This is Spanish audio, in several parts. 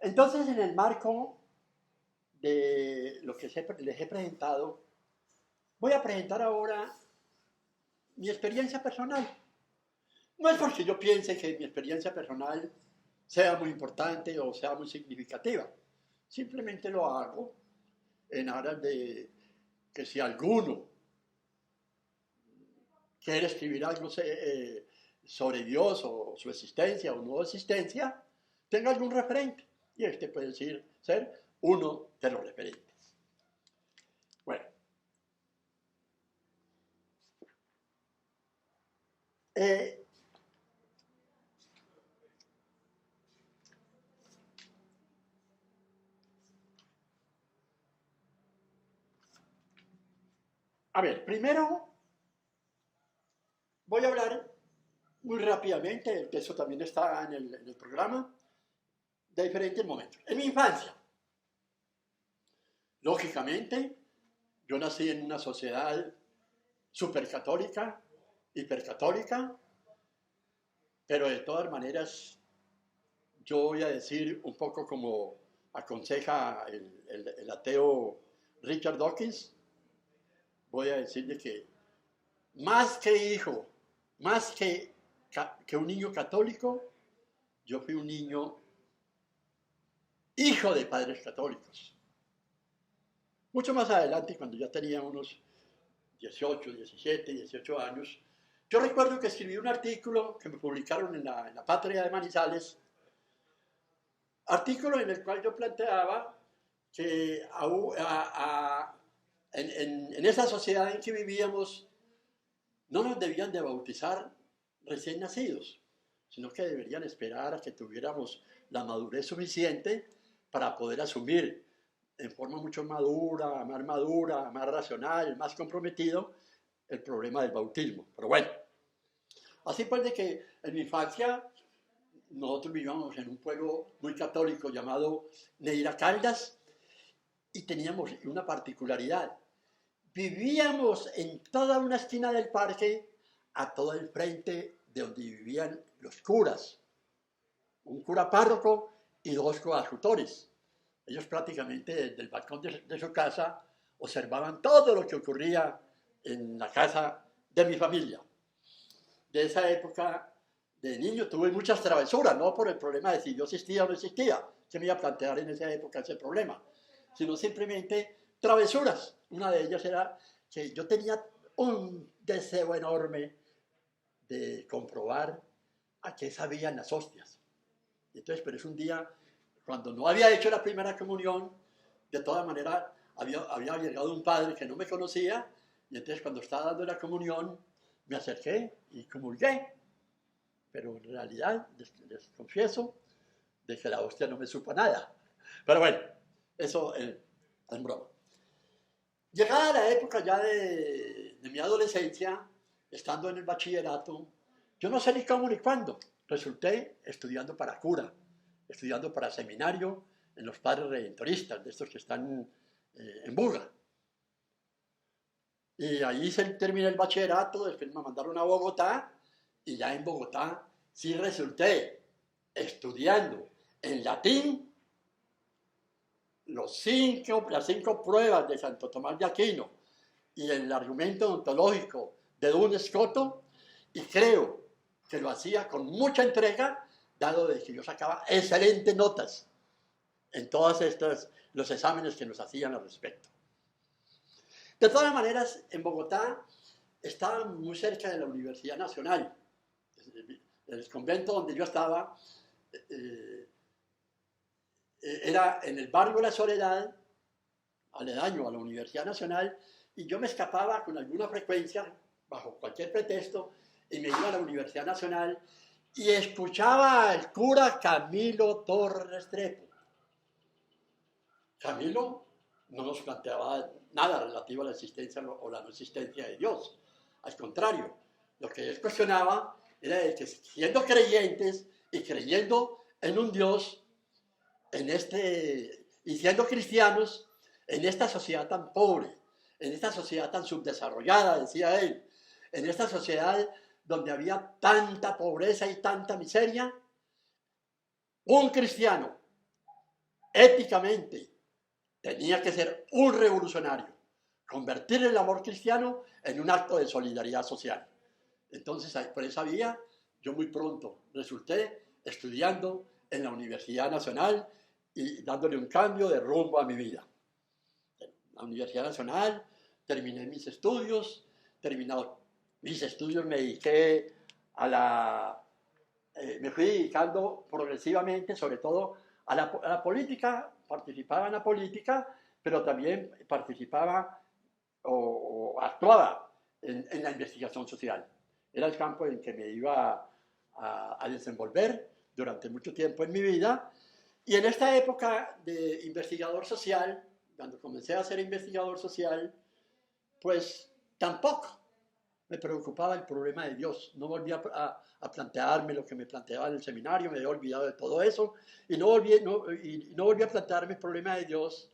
Entonces, en el marco de lo que les he presentado, voy a presentar ahora mi experiencia personal. No es porque yo piense que mi experiencia personal sea muy importante o sea muy significativa. Simplemente lo hago en aras de que si alguno quiere escribir algo sobre Dios o su existencia o no existencia, tenga algún referente. Y este puede ser uno de los referentes. Bueno, a ver, primero voy a hablar muy rápidamente, el texto también está en el programa, de diferentes momentos. En mi infancia, lógicamente, yo nací en una sociedad supercatólica, hipercatólica, pero de todas maneras, yo voy a decir un poco como aconseja el ateo Richard Dawkins, voy a decirle que más que hijo, más que un niño católico, yo fui un niño hijo de padres católicos. Mucho más adelante, cuando ya tenía unos 18, 17, 18 años, yo recuerdo que escribí un artículo que me publicaron en la Patria de Manizales, artículo en el cual yo planteaba que en esa sociedad en que vivíamos no nos debían de bautizar recién nacidos, sino que deberían esperar a que tuviéramos la madurez suficiente para poder asumir en forma mucho madura, más racional, más comprometido, el problema del bautismo. Pero bueno, así pues de que en mi infancia nosotros vivíamos en un pueblo muy católico llamado Neira Caldas y teníamos una particularidad. Vivíamos en toda una esquina del parque, a todo el frente de donde vivían los curas, un cura párroco y dos coadjutores. Ellos prácticamente desde el balcón de su casa observaban todo lo que ocurría en la casa de mi familia. De esa época de niño tuve muchas travesuras, no por el problema de si yo existía o no existía, que me iba a plantear en esa época ese problema, sino simplemente travesuras. Una de ellas era que yo tenía un deseo enorme de comprobar a qué sabían las hostias. Y entonces, pero es un día, cuando no había hecho la primera comunión, de todas maneras había llegado un padre que no me conocía, y entonces cuando estaba dando la comunión, me acerqué y comulgué. Pero en realidad, les confieso, de que la hostia no me supo nada. Pero bueno, eso es broma. Llegada la época ya de mi adolescencia, estando en el bachillerato, yo no sé ni cómo ni cuándo, resulté estudiando para cura, estudiando para seminario en los padres redentoristas, de estos que están en Buga. Y ahí se terminé el bachillerato, después me mandaron a Bogotá, y ya en Bogotá sí resulté estudiando en latín las 5 pruebas de Santo Tomás de Aquino y el argumento ontológico de Duns Scoto, y creo que lo hacía con mucha entrega, dado de que yo sacaba excelentes notas en todos los exámenes que nos hacían al respecto. De todas maneras, en Bogotá estaba muy cerca de la Universidad Nacional. El convento donde yo estaba era en el barrio La Soledad, aledaño a la Universidad Nacional, y yo me escapaba con alguna frecuencia, bajo cualquier pretexto, y me iba a la Universidad Nacional y escuchaba al cura Camilo Torres Restrepo. Camilo no nos planteaba nada relativo a la existencia o la no existencia de Dios. Al contrario, lo que él cuestionaba era de que siendo creyentes y creyendo en un Dios, y siendo cristianos, en esta sociedad tan pobre, en esta sociedad tan subdesarrollada, decía él, en esta sociedad donde había tanta pobreza y tanta miseria, un cristiano éticamente tenía que ser un revolucionario, convertir el amor cristiano en un acto de solidaridad social. Entonces, por esa vía, yo muy pronto resulté estudiando en la Universidad Nacional y dándole un cambio de rumbo a mi vida. En la Universidad Nacional terminé mis estudios, terminados mis estudios me dediqué me fui dedicando progresivamente, sobre todo a la política, participaba en la política, pero también participaba o actuaba en la investigación social. Era el campo en que me iba a desenvolver durante mucho tiempo en mi vida. Y en esta época de investigador social, cuando comencé a ser investigador social, pues tampoco me preocupaba el problema de Dios. No volví a plantearme lo que me planteaba en el seminario, me había olvidado de todo eso, y no volví a plantearme el problema de Dios.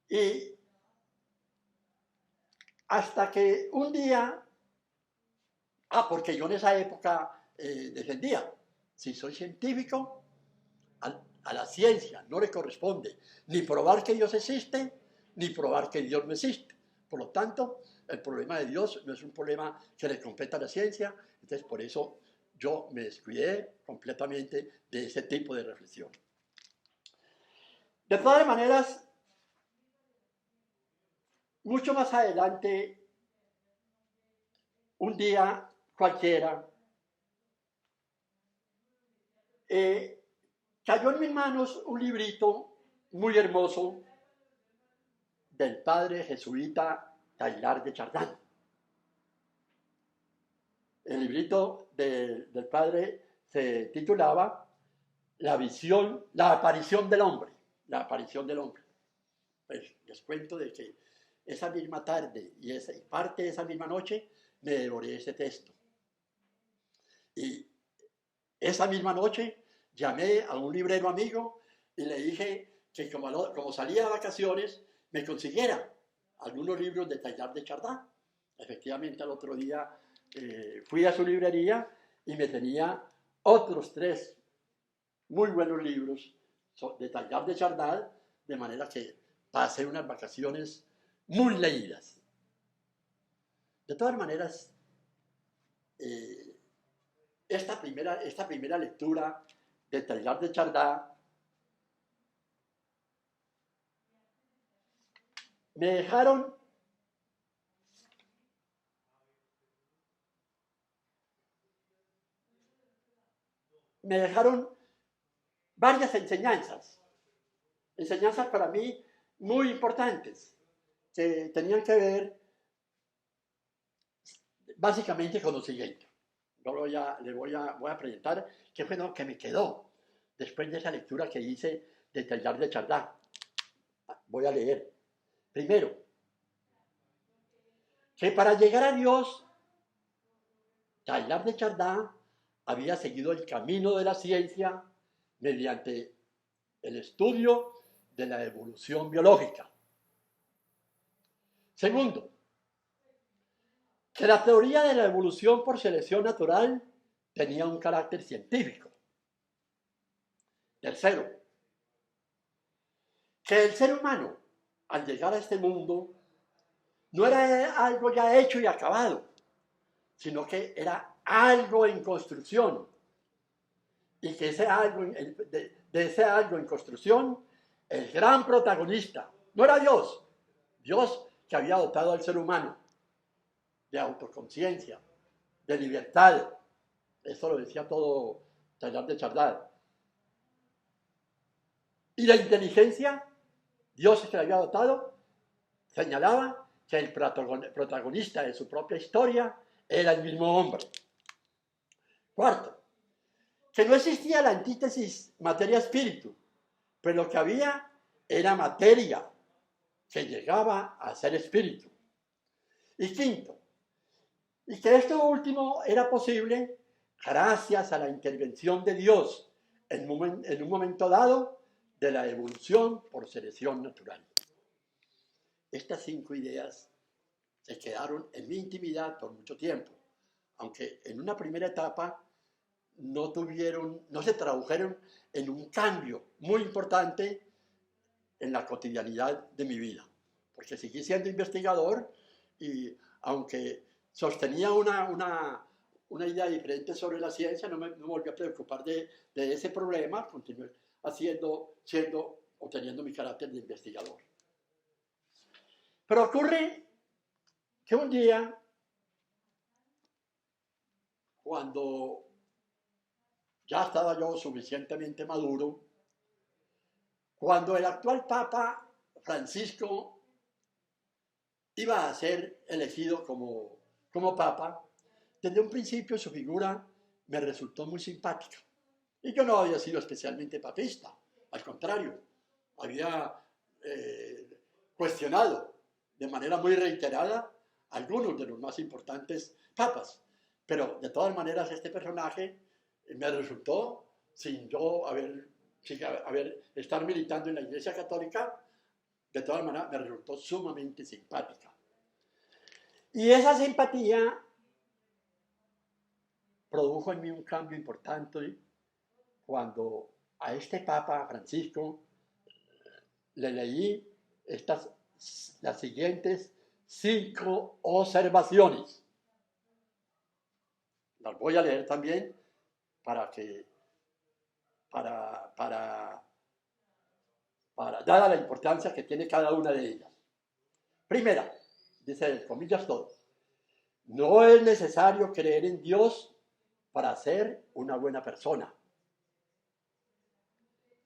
Y hasta que un día, porque yo en esa época defendía, si soy científico, a la ciencia no le corresponde ni probar que Dios existe, ni probar que Dios no existe. Por lo tanto, el problema de Dios no es un problema que le compete a la ciencia, entonces por eso yo me descuidé completamente de ese tipo de reflexión. De todas maneras, mucho más adelante, un día cualquiera, cayó en mis manos un librito muy hermoso del padre jesuita Taillar de Chardin. El librito del padre se titulaba La aparición del hombre. La aparición del hombre. Pues les cuento de que esa misma tarde y parte de esa misma noche me devoré ese texto. Y esa misma noche llamé a un librero amigo y le dije que como salía de vacaciones me consiguiera algunos libros de Taillar de Chardin. Efectivamente, al otro día fui a su librería y me tenía otros 3 muy buenos libros de Taillar de Chardin, de manera que pasé unas vacaciones muy leídas. De todas maneras, esta primera lectura de Taillar de Chardin me dejaron varias enseñanzas para mí muy importantes, que tenían que ver básicamente con lo siguiente. Yo voy a presentar qué fue lo que me quedó después de esa lectura que hice de Taillar de Chardin. Voy a leer. Primero, que para llegar a Dios, Taillar de Chardin había seguido el camino de la ciencia mediante el estudio de la evolución biológica. Segundo, que la teoría de la evolución por selección natural tenía un carácter científico. Tercero, que el ser humano, al llegar a este mundo, no era algo ya hecho y acabado, sino que era algo en construcción. Y que de ese algo en construcción, el gran protagonista no era Dios, Dios que había dotado al ser humano de autoconciencia, de libertad. Eso lo decía todo Taillar de Chardin. Y la inteligencia, Dios que le había dotado, señalaba que el protagonista de su propia historia era el mismo hombre. Cuarto, que no existía la antítesis materia-espíritu, pero lo que había era materia que llegaba a ser espíritu. Y quinto, y que esto último era posible gracias a la intervención de Dios en un momento dado de la evolución por selección natural. Estas 5 ideas se quedaron en mi intimidad por mucho tiempo, aunque en una primera etapa no se tradujeron en un cambio muy importante en la cotidianidad de mi vida, porque seguí siendo investigador y aunque sostenía una idea diferente sobre la ciencia, no me volví a preocupar de ese problema, continué siendo o teniendo mi carácter de investigador. Pero ocurre que un día, cuando ya estaba yo suficientemente maduro, cuando el actual Papa Francisco iba a ser elegido como Papa, desde un principio su figura me resultó muy simpática. Y yo no había sido especialmente papista, al contrario, había cuestionado de manera muy reiterada algunos de los más importantes papas. Pero de todas maneras este personaje me resultó, sin estar militando en la Iglesia Católica, de todas maneras me resultó sumamente simpática. Y esa simpatía produjo en mí un cambio importante cuando a este Papa Francisco le leí las siguientes 5 observaciones. Las voy a leer también dada la importancia que tiene cada una de ellas. Primera, dice, comillas todo, no es necesario creer en Dios para ser una buena persona.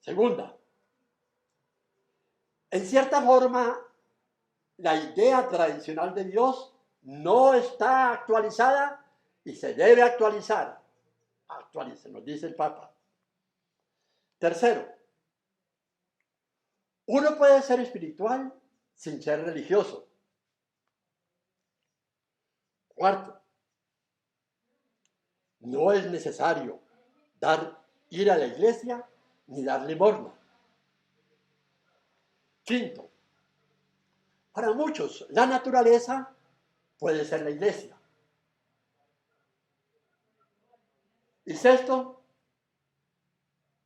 Segunda, en cierta forma, la idea tradicional de Dios no está actualizada y se debe actualizar. Actualice, nos dice el Papa. Tercero, uno puede ser espiritual sin ser religioso. Cuarto, no es necesario ir a la iglesia ni dar limosna. Quinto, para muchos la naturaleza puede ser la iglesia. Y sexto,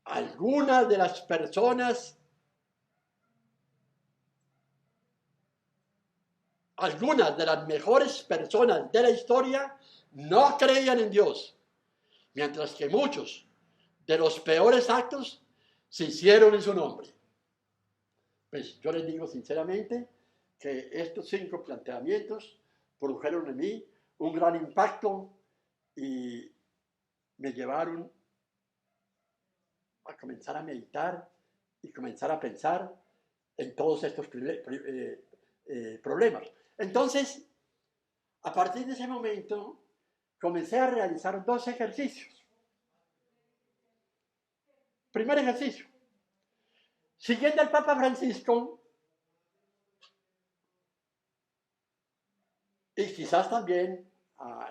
algunas de las mejores personas de la historia no creían en Dios, mientras que muchos de los peores actos se hicieron en su nombre. Pues yo les digo sinceramente que estos 5 planteamientos produjeron en mí un gran impacto y me llevaron a comenzar a meditar y comenzar a pensar en todos estos problemas. Entonces, a partir de ese momento, comencé a realizar 2 ejercicios. Primer ejercicio, siguiendo al Papa Francisco, y quizás también,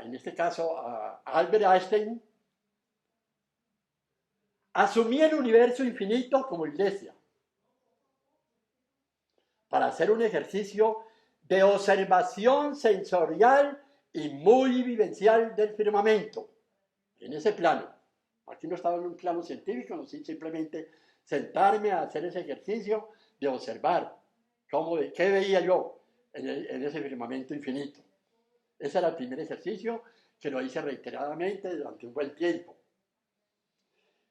en este caso, a Albert Einstein, asumí el universo infinito como iglesia para hacer un ejercicio de observación sensorial y muy vivencial del firmamento. En ese plano. Aquí no estaba en un plano científico, no, simplemente sentarme a hacer ese ejercicio de observar qué veía yo en ese firmamento infinito. Ese era el primer ejercicio que lo hice reiteradamente durante un buen tiempo.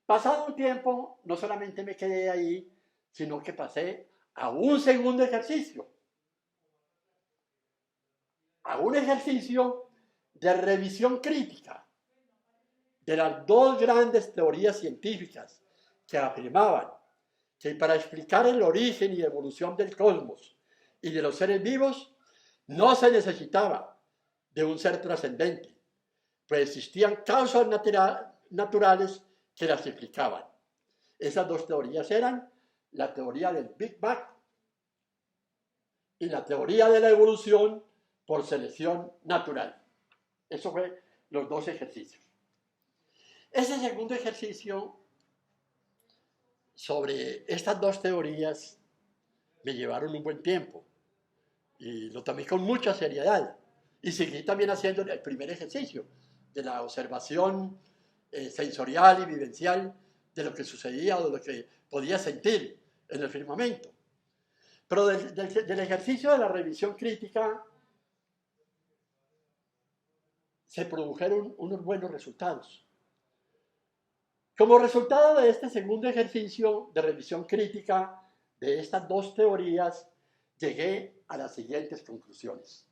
Pasado un tiempo, no solamente me quedé ahí, sino que pasé a un segundo ejercicio. A un ejercicio de revisión crítica de las 2 grandes teorías científicas que afirmaban que para explicar el origen y evolución del cosmos y de los seres vivos no se necesitaba de un ser trascendente, pues existían causas naturales que las explicaban. Esas 2 teorías eran la teoría del Big Bang y la teoría de la evolución por selección natural. Eso fue los 2 ejercicios. Ese segundo ejercicio sobre estas 2 teorías me llevaron un buen tiempo y lo tomé con mucha seriedad y seguí también haciendo el primer ejercicio de la observación sensorial y vivencial de lo que sucedía o de lo que podía sentir en el firmamento. Pero del ejercicio de la revisión crítica se produjeron unos buenos resultados. Como resultado de este segundo ejercicio de revisión crítica de estas dos teorías, llegué a las siguientes conclusiones.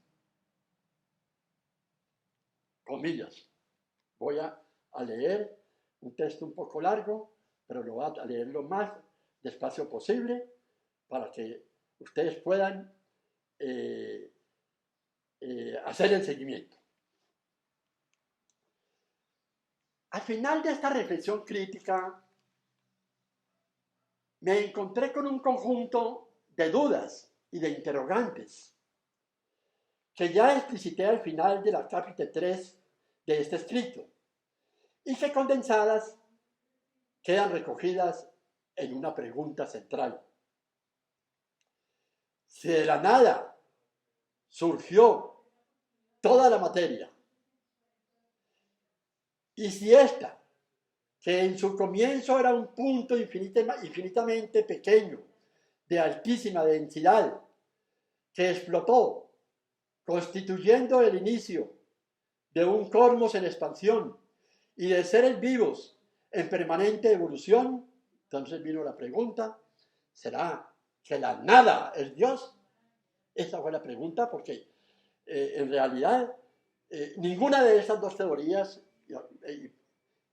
Comillas. Voy a leer un texto un poco largo, pero lo voy a leer lo más despacio posible para que ustedes puedan hacer el seguimiento. Al final de esta reflexión crítica, me encontré con un conjunto de dudas y de interrogantes que ya explicité al final de la capítulo 3 de este escrito y que condensadas quedan recogidas en una pregunta central. Si de la nada surgió toda la materia, y si esta, que en su comienzo era un punto infinitamente pequeño, de altísima densidad, que explotó, constituyendo el inicio de un cosmos en expansión y de seres vivos en permanente evolución, entonces vino la pregunta, ¿será que la nada es Dios? Esa fue la pregunta, porque en realidad ninguna de esas dos teorías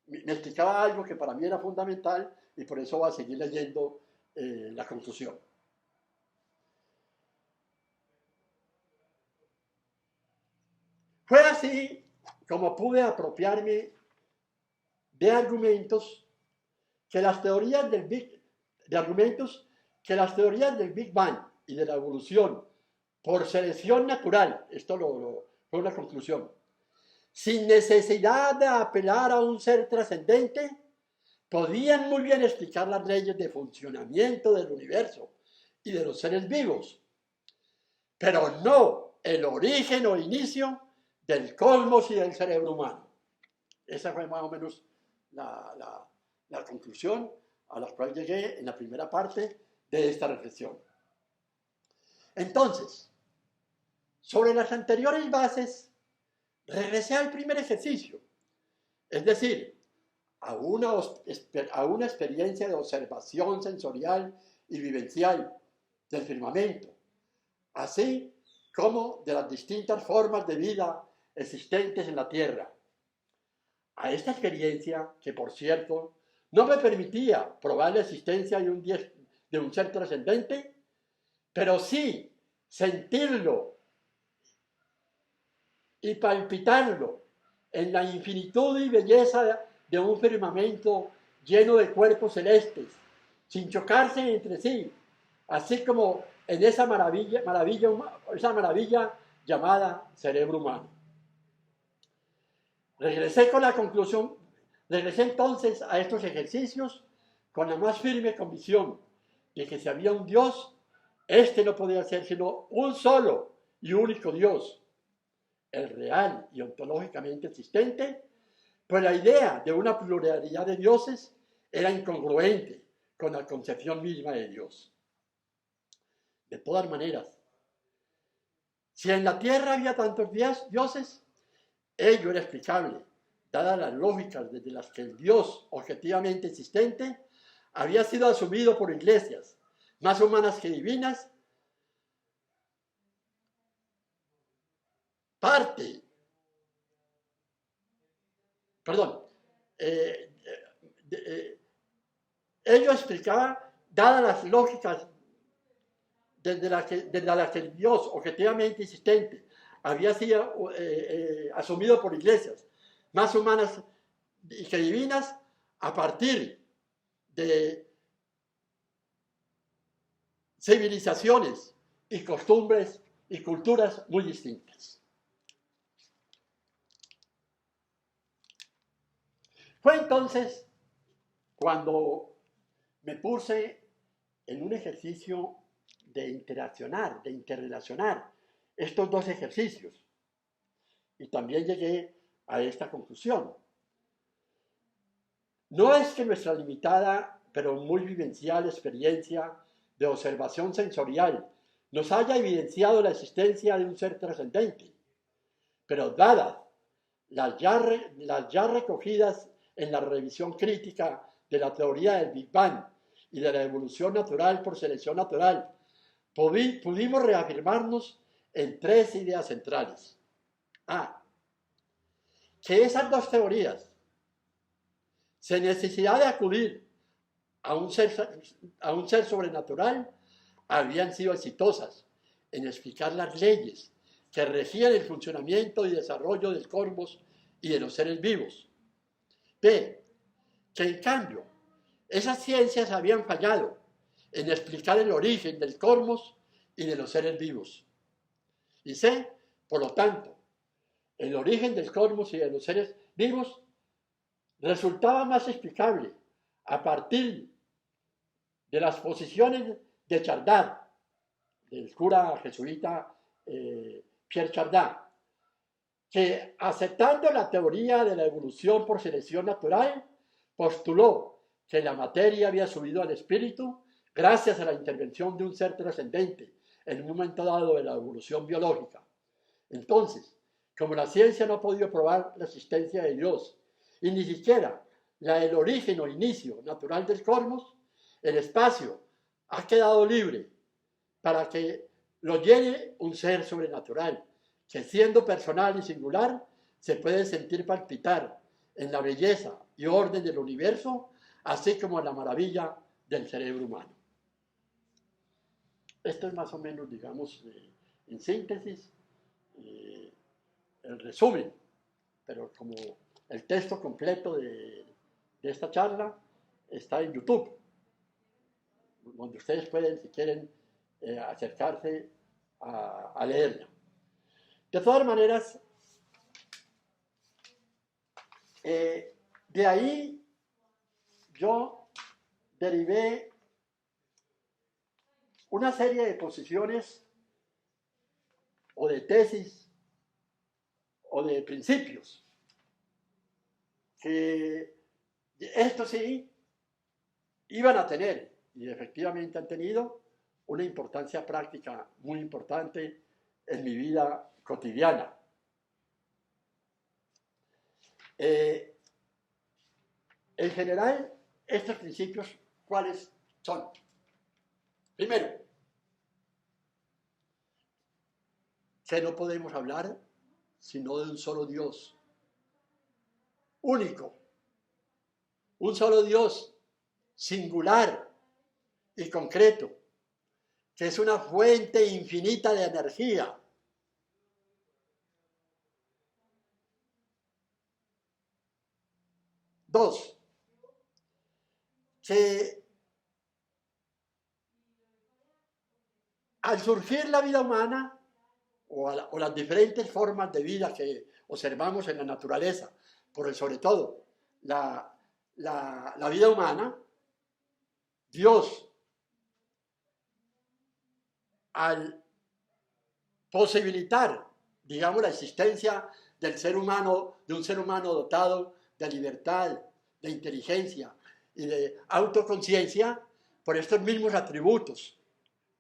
me explicaba algo que para mí era fundamental y por eso voy a seguir leyendo la conclusión. Fue así como pude apropiarme de argumentos que las teorías del Big Bang y de la evolución por selección natural, esto fue una conclusión, sin necesidad de apelar a un ser trascendente, podían muy bien explicar las leyes de funcionamiento del universo y de los seres vivos, pero no el origen o inicio del cosmos y del cerebro humano. Esa fue más o menos la conclusión a la cual llegué en la primera parte de esta reflexión. Entonces, sobre las anteriores bases, regresé al primer ejercicio, es decir, a una experiencia de observación sensorial y vivencial del firmamento, así como de las distintas formas de vida existentes en la Tierra. A esta experiencia, que por cierto, no me permitía probar la existencia de un ser trascendente, pero sí sentirlo y palpitarlo en la infinitud y belleza de un firmamento lleno de cuerpos celestes, sin chocarse entre sí, así como en esa maravilla llamada cerebro humano. Regresé entonces a estos ejercicios con la más firme convicción de que si había un Dios, este no podía ser sino un solo y único Dios, el real y ontológicamente existente, pues la idea de una pluralidad de dioses era incongruente con la concepción misma de Dios. De todas maneras, si en la tierra había tantos dioses, ello era explicable, dadas las lógicas desde las que el Dios objetivamente existente había sido asumido por iglesias, más humanas que divinas, ello explicaba, dadas las lógicas desde las que el Dios objetivamente existente había sido asumido por iglesias, más humanas que divinas, a partir de civilizaciones y costumbres y culturas muy distintas. Fue entonces cuando me puse en un ejercicio de interrelacionar estos dos ejercicios. Y también llegué a esta conclusión. No es que nuestra limitada, pero muy vivencial experiencia de observación sensorial nos haya evidenciado la existencia de un ser trascendente, pero dadas las ya recogidas en la revisión crítica de la teoría del Big Bang y de la evolución natural por selección natural, pudimos reafirmarnos en tres ideas centrales. A. Que esas dos teorías, sin necesidad de acudir a un ser sobrenatural, habían sido exitosas en explicar las leyes que regían el funcionamiento y desarrollo del cosmos y de los seres vivos. B. Que en cambio, esas ciencias habían fallado en explicar el origen del cosmos y de los seres vivos. Y C. Por lo tanto, el origen del cosmos y de los seres vivos resultaba más explicable a partir de las posiciones de Chardin, del cura jesuita Pierre Chardin, que aceptando la teoría de la evolución por selección natural, postuló que la materia había subido al espíritu gracias a la intervención de un ser trascendente en un momento dado de la evolución biológica. Entonces, como la ciencia no ha podido probar la existencia de Dios y ni siquiera la del origen o inicio natural del cosmos, el espacio ha quedado libre para que lo llene un ser sobrenatural, que siendo personal y singular, se puede sentir palpitar en la belleza y orden del universo, así como en la maravilla del cerebro humano. Esto es más o menos, digamos, en síntesis, el resumen, pero como el texto completo de esta charla está en YouTube, donde ustedes pueden, si quieren, acercarse a leerla. De todas maneras, de ahí yo derivé una serie de posiciones o de tesis o de principios que estos sí iban a tener, y efectivamente han tenido, una importancia práctica muy importante en mi vida cotidiana. En general, estos principios, ¿cuáles son? Primero, que no podemos hablar sino de un solo Dios, único, un solo Dios, singular y concreto, que es una fuente infinita de energía. Dos, que al surgir la vida humana o las diferentes formas de vida que observamos en la naturaleza, sobre todo la vida humana, Dios, al posibilitar, digamos, la existencia del ser humano, de un ser humano dotado de libertad, de inteligencia y de autoconciencia, por estos mismos atributos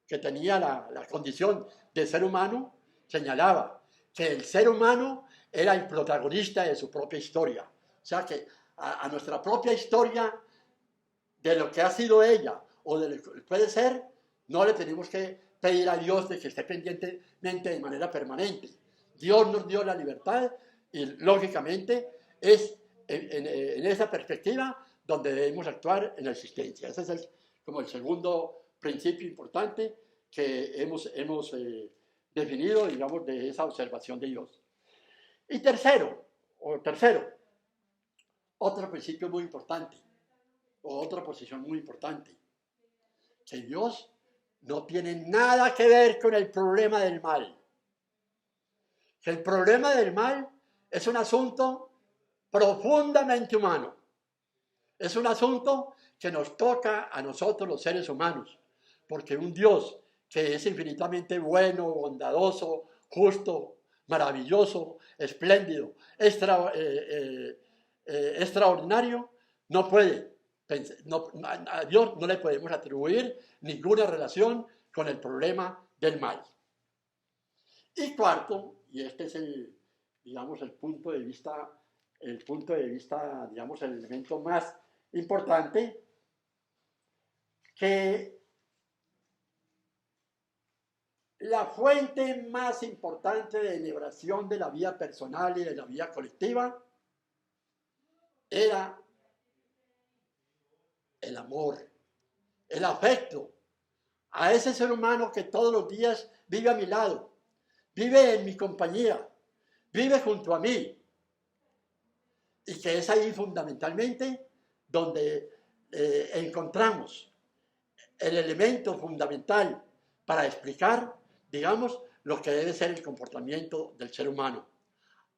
que tenía la condición de ser humano, señalaba que el ser humano era el protagonista de su propia historia. O sea que a nuestra propia historia, de lo que ha sido ella o de lo que puede ser, no le tenemos que pedir a Dios de que esté pendientemente de manera permanente. Dios nos dio la libertad y lógicamente es en esa perspectiva donde debemos actuar en la existencia. Ese es como el segundo principio importante que hemos definido, digamos, de esa observación de Dios. Y tercero, otro principio muy importante, o otra posición muy importante, que Dios no tiene nada que ver con el problema del mal. Que el problema del mal es un asunto profundamente humano. Es un asunto que nos toca a nosotros los seres humanos, porque un Dios que es infinitamente bueno, bondadoso, justo, maravilloso, espléndido, extraordinario, no puede, a Dios no le podemos atribuir ninguna relación con el problema del mal. Y cuarto, y este es digamos, el punto de vista, digamos, el elemento más importante, que la fuente más importante de elevación de la vida personal y de la vida colectiva era el amor, el afecto a ese ser humano que todos los días vive a mi lado, vive en mi compañía, vive junto a mí, y que es ahí fundamentalmente donde encontramos el elemento fundamental para explicar, digamos, lo que debe ser el comportamiento del ser humano.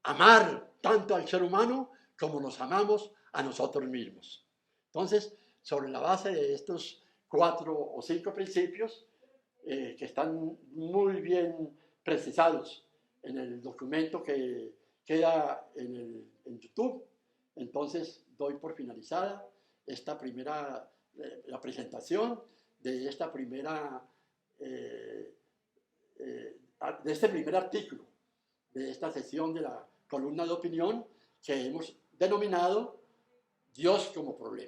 Amar tanto al ser humano como nos amamos a nosotros mismos. Entonces, sobre la base de estos 4 o 5 principios, que están muy bien precisados en el documento que queda en YouTube, entonces doy por finalizada esta primera, la presentación de esta primera, de este primer artículo, de esta sesión de la columna de opinión que hemos denominado Dios como problema.